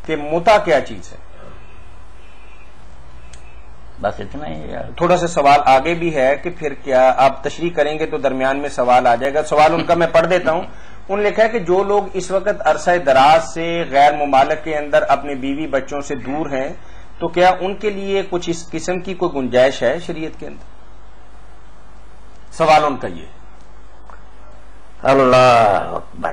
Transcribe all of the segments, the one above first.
کہ متع کیا چیز ہے؟ بس اتنا ہی. تھوڑا سا سوال آگے بھی ہے کہ پھر کیا آپ تشریح کریں گے تو درمیان میں سوال آ جائے گا. سوال ان کا میں پڑھ دیتا ہوں. انہوں نے لکھا ہے کہ جو لوگ اس وقت عرصہ دراز سے غیر ممالک کے اندر اپنے بیوی بچوں سے دور ہیں تو کیا ان کے لیے کچھ اس قسم کی کوئی گنجائش ہے شریعت کے اندر؟ سوال ان کا یہ. اللہ اکبر.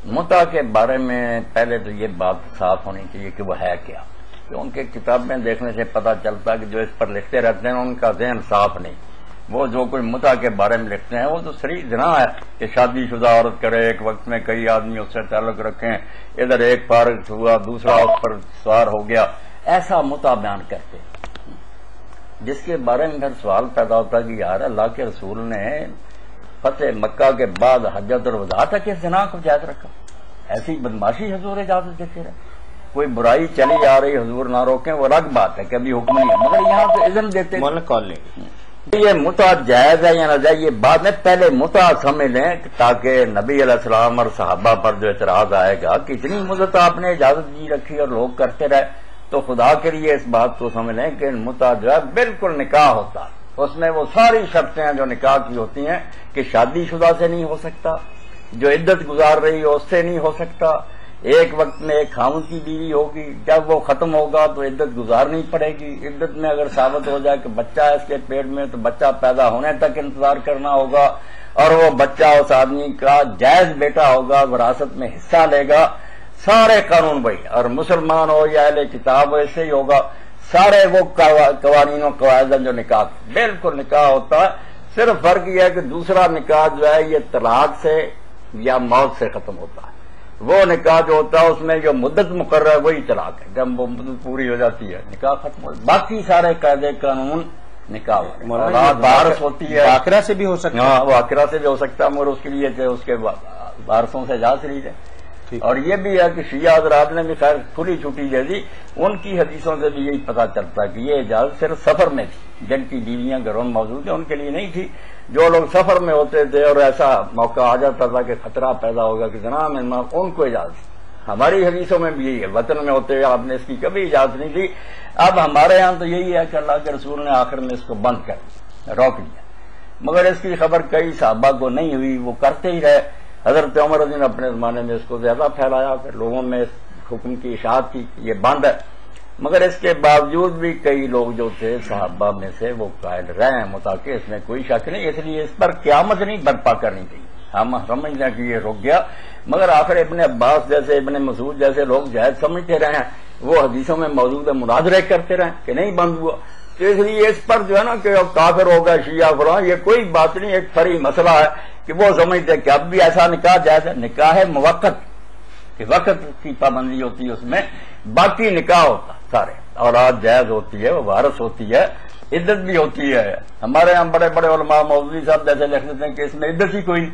متع کے بارے میں پہلے تو یہ بات صاف ہونی چاہیے کہ وہ ہے کیا. کہ ان کے کتاب میں دیکھنے سے پتہ چلتا کہ جو اس پر لکھتے رہتے ہیں ان کا ذہن صاف نہیں. وہ جو کوئی متع کے بارے میں لکھتے ہیں وہ تو صریح زنا ہے کہ شادی شدہ عورت کرے، ایک وقت میں کئی آدمی اس سے تعلق رکھیں، ادھر ایک فارغ ہوا دوسرا اس پر سوار ہو گیا، ایسا متع بیان کرتے ہیں. جس کے بارے میں پھر سوال پیدا ہوتا ہے کہ یار اللہ کے رسول نے فتح مکہ کے بعد حجۃ الوداع تک اس زنا کو جائز رکھا. ایسی بدماشی حضور اجازت دیتے رہے. کوئی برائی چلی آ رہی حضور نہ روکیں وہ الگ بات ہے کہ ابھی حکم نہیں ہے، مگر یہاں تو اذن دیتے یہ متع جائز ہے یا نہ جائز یہ بعد میں پہلے متع سمجھ لیں تاکہ نبی علیہ السلام اور صحابہ پر جو اعتراض آئے گا کہ اتنی مدت آپ نے اجازت دی رکھی اور لوگ کرتے رہے تو خدا کے لیے اس بات کو سمجھ لیں کہ متع جو ہے بالکل نکاح ہوتا. اس میں وہ ساری شرطیں جو نکاح کی ہوتی ہیں کہ شادی شدہ سے نہیں ہو سکتا، جو عدت گزار رہی ہو اس سے نہیں ہو سکتا، ایک وقت میں ایک خاوند کی بیوی ہوگی، جب وہ ختم ہوگا تو عدت گزارنی پڑے گی. عدت میں اگر ثابت ہو جائے کہ بچہ ہے اس کے پیٹ میں تو بچہ پیدا ہونے تک انتظار کرنا ہوگا اور وہ بچہ اس آدمی کا جائز بیٹا ہوگا، وراثت میں حصہ لے گا. سارے قانون وہی اور مسلمان ہو یا اہل کتاب ہو ایسے ہی ہوگا. سارے وہ قوانین و قواعد جو نکاح بالکل نکاح ہوتا ہے. صرف فرق یہ ہے کہ دوسرا نکاح جو ہے یہ طلاق سے یا موت سے ختم ہوتا ہے. وہ نکاح جو ہوتا ہے اس میں جو مدت مقرر ہے وہی طلاق ہے. جب وہ مدت پوری ہو جاتی ہے نکاح ختم ہو. باقی سارے قاعدے قانون نکاح وارث ہوتی ہے. عاقرہ سے بھی ہو سکتا ہے. ہاں وہ عاقرہ سے بھی ہو سکتا ہے مگر اس کے لیے اس کے وارثوں سے اجازت لی جائے. اور یہ بھی ہے کہ شیعہ حضرات نے بھی خیر کھلی چھٹی دے دی. ان کی حدیثوں سے بھی یہی پتہ چلتا ہے کہ یہ اجازت صرف سفر میں تھی. جن کی بیویاں گھروں میں موجود ہیں ان کے لیے نہیں تھی. جو لوگ سفر میں ہوتے تھے اور ایسا موقع آ جاتا تھا کہ خطرہ پیدا ہوگا کہ زنا میں ان کو اجازت. ہماری حدیثوں میں بھی یہی ہے. وطن میں ہوتے ہوئے آپ نے اس کی کبھی اجازت نہیں دی. اب ہمارے ہاں تو یہی ہے کہ اللہ کے رسول نے آخر میں اس کو بند کر دیا، روک دیا. مگر اس کی خبر کئی صحابہ کو نہیں ہوئی، وہ کرتے ہی رہے. حضرت عمر رضی اللہ اپنے زمانے میں اس کو زیادہ پھیلایا، پھر لوگوں میں اس حکم کی اشاعت کی یہ بند ہے. مگر اس کے باوجود بھی کئی لوگ جو تھے صحابہ میں سے وہ قائل رہے ہیں متعلق اس میں کوئی شک نہیں. اس لیے اس پر قیامت نہیں برپا کرنی چاہیے. ہم سمجھتے ہیں کہ یہ رک گیا مگر آخر ابن عباس جیسے ابن مسعود جیسے لوگ جائز سمجھتے رہے ہیں، وہ حدیثوں میں موجود ہے مناظرے کرتے رہے کہ نہیں بند ہوا. تو اس لیے اس پر جو ہے نا کہ کافر ہوگا شیعہ فلاں یہ کوئی بات نہیں. ایک فری مسئلہ ہے کہ وہ سمجھتے ہیں کہ اب بھی ایسا نکاح جائز ہے. نکاح ہے موقت کہ وقت کی پابندی ہوتی ہے اس میں، باقی نکاح ہوتا سارے. اولاد جائز ہوتی ہے، وہ وارث ہوتی ہے، عدت بھی ہوتی ہے. ہمارے یہاں بڑے بڑے علماء مولوی صاحب جیسے لکھ دیتے ہیں کہ اس میں عدت ہی کوئی.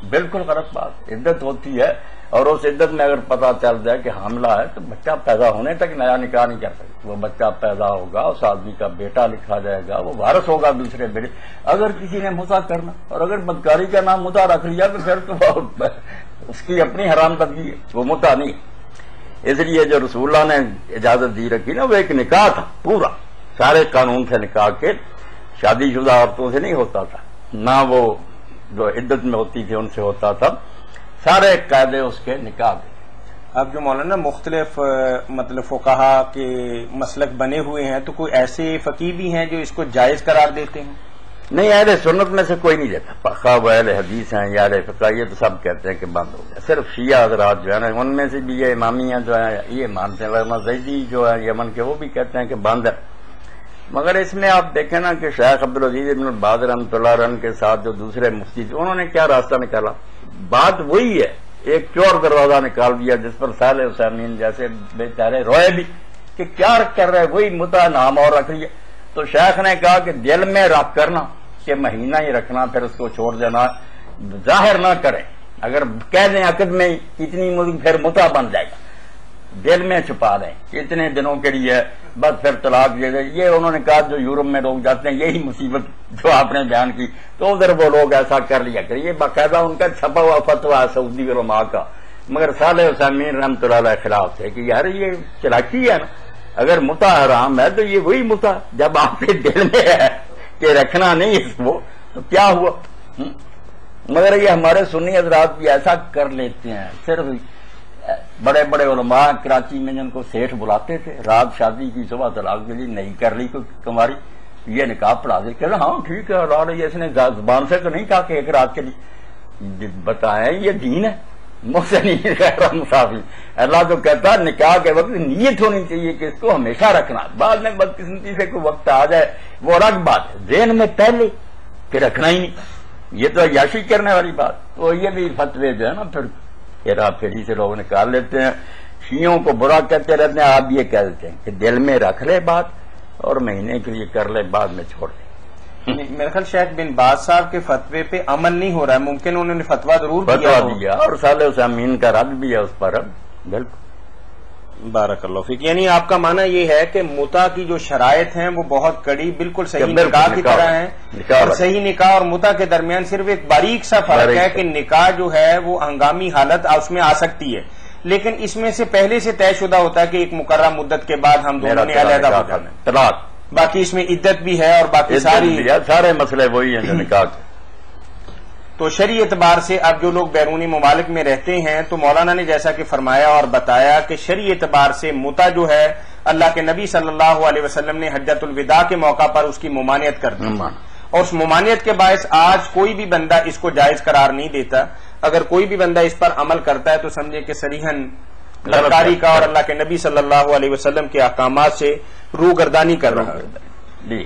بالکل غلط بات. عدت ہوتی ہے اور اس عدت میں اگر پتہ چل جائے کہ حاملہ ہے تو بچہ پیدا ہونے تک نیا نکاح نہیں کر سکتے. وہ بچہ پیدا ہوگا اس آدمی کا بیٹا لکھا جائے گا، وہ وارث ہوگا دوسرے بیٹے. اگر کسی نے متع کرنا اور اگر بدکاری کا نام متع رکھ لیا تو پھر تو اس کی اپنی حرام بدگی ہے، وہ متع نہیں. اس لیے جو رسول اللہ نے اجازت دی رکھی نا وہ ایک نکاح تھا پورا، سارے قانون تھے نکاح کے. شادی شدہ عورتوں سے نہیں ہوتا تھا، نہ وہ جو عدت میں ہوتی تھی ان سے ہوتا تھا. سارے قاعدے اس کے نکاح کے. اب جو مولانا مختلف مطلب فقہا کے مسلک بنے ہوئے ہیں تو کوئی ایسے فقیہ بھی ہیں جو اس کو جائز قرار دیتے ہیں؟ نہیں، اہل سنت میں سے کوئی نہیں دیتا. خواہ وہ اہل حدیث ہیں یا اہل فقہ یہ تو سب کہتے ہیں کہ بند ہو گیا. صرف شیعہ حضرات جو ہے نا ان میں سے بھی یہ امامیہ جو ہے یہ مانتے ہیں. علامہ زیدی جو ہے یمن کے وہ بھی کہتے ہیں کہ بند ہے. مگر اس میں آپ دیکھیں نا کہ شیخ عبدالعزیز ابن باز رحمۃ اللہ عنہ کے ساتھ جو دوسرے مفتی تھے انہوں نے کیا راستہ نکالا. بات وہی ہے، ایک چور دروازہ نکال دیا جس پر صالح حسین جیسے بیچارے روئے بھی کہ کیا کر رہے، وہی متع نام اور رکھ لیا. تو شیخ نے کہا کہ دل میں رکھ کرنا کہ مہینہ ہی رکھنا پھر اس کو چھوڑ دینا، ظاہر نہ کریں. اگر کہہ دیں عقد میں اتنی مدت پھر متع بن جائے گا، دل میں چھپا دیں اتنے دنوں کے لیے بس پھر طلاق دے دیں. یہ انہوں نے کہا جو یورپ میں لوگ جاتے ہیں یہی مصیبت جو آپ نے بیان کی تو ادھر وہ لوگ ایسا کر لیا کریں. یہ باقاعدہ ان کا چھپا ہوا فتویٰ ہے سعودی علماء کا مگر صالح عثیمین رحمۃ اللہ علیہ خلاف تھے کہ یار یہ چلاکی ہے نا، اگر متا حرام ہے تو یہ وہی متا جب آپ کے دل میں ہے کہ رکھنا نہیں اس کو تو کیا ہوا؟ مگر یہ ہمارے سنی حضرات بھی ایسا کر لیتے ہیں، صرف بڑے بڑے علماء کراچی میں جن کو سیٹھ بلاتے تھے، رات شادی کی صبح طلاق کے لیے نہیں کر لی کوئی کماری، یہ نکاح پڑھا دے کہ ہاں ٹھیک ہے لا رہی ہے، اس نے زبان سے تو نہیں کہا کہ ایک رات کے لیے، بتائیں یہ دین ہے، محسنین غیر مسافر۔ اللہ تو کہتا ہے نکاح کے وقت نیت ہونی چاہیے کہ اس کو ہمیشہ رکھنا، بعد میں بدقسمتی سے کوئی وقت آ جائے وہ الگ بات ہے، ذہن میں پہلے کہ رکھنا ہی نہیں، یہ تو عیاشی کرنے والی بات۔ تو یہ بھی فتوے جو ہے نا پھر ہیرا پھیری سے لوگ نکال لیتے ہیں، شیعوں کو برا کہتے رہتے ہیں، آپ یہ کہہ دیتے ہیں کہ دل میں رکھ لے بات اور مہینے کے لیے کر لے، بعد میں چھوڑ دے۔ میرے خیال شیخ بن باز صاحب کے فتوے پہ عمل نہیں ہو رہا ہے، ممکن انہوں نے فتوا ضرور دیا اور صالح عثیمین کا رد بھی ہے اس پر، بالکل۔ بارک اللہ فیک، یعنی آپ کا معنی یہ ہے کہ متا کی جو شرائط ہیں وہ بہت کڑی، بالکل صحیح نکاح کی طرح ہیں، اور صحیح نکاح اور متا کے درمیان صرف ایک باریک سا فرق ہے کہ نکاح جو ہے وہ ہنگامی حالت اس میں آ سکتی ہے، لیکن اس میں سے پہلے سے طے شدہ ہوتا ہے کہ ایک مقررہ مدت کے بعد ہم دونوں نے علیحدہ ہو جانا ہے، طلاق، باقی اس میں عدت بھی ہے اور باقی سارے مسئلے وہی ہیں جو نکاح کے۔ تو شرعی اعتبار سے اب جو لوگ بیرونی ممالک میں رہتے ہیں تو مولانا نے جیسا کہ فرمایا اور بتایا کہ شرعی اعتبار سے متا جو ہے اللہ کے نبی صلی اللہ علیہ وسلم نے حجۃ الوداع کے موقع پر اس کی ممانعت کر دی، اور اس ممانعت کے باعث آج کوئی بھی بندہ اس کو جائز قرار نہیں دیتا۔ اگر کوئی بھی بندہ اس پر عمل کرتا ہے تو سمجھے کہ صریحاً بدکاری کا اور اللہ کے نبی صلی اللہ علیہ وسلم کے احکامات سے روگردانی کر رہا ہے۔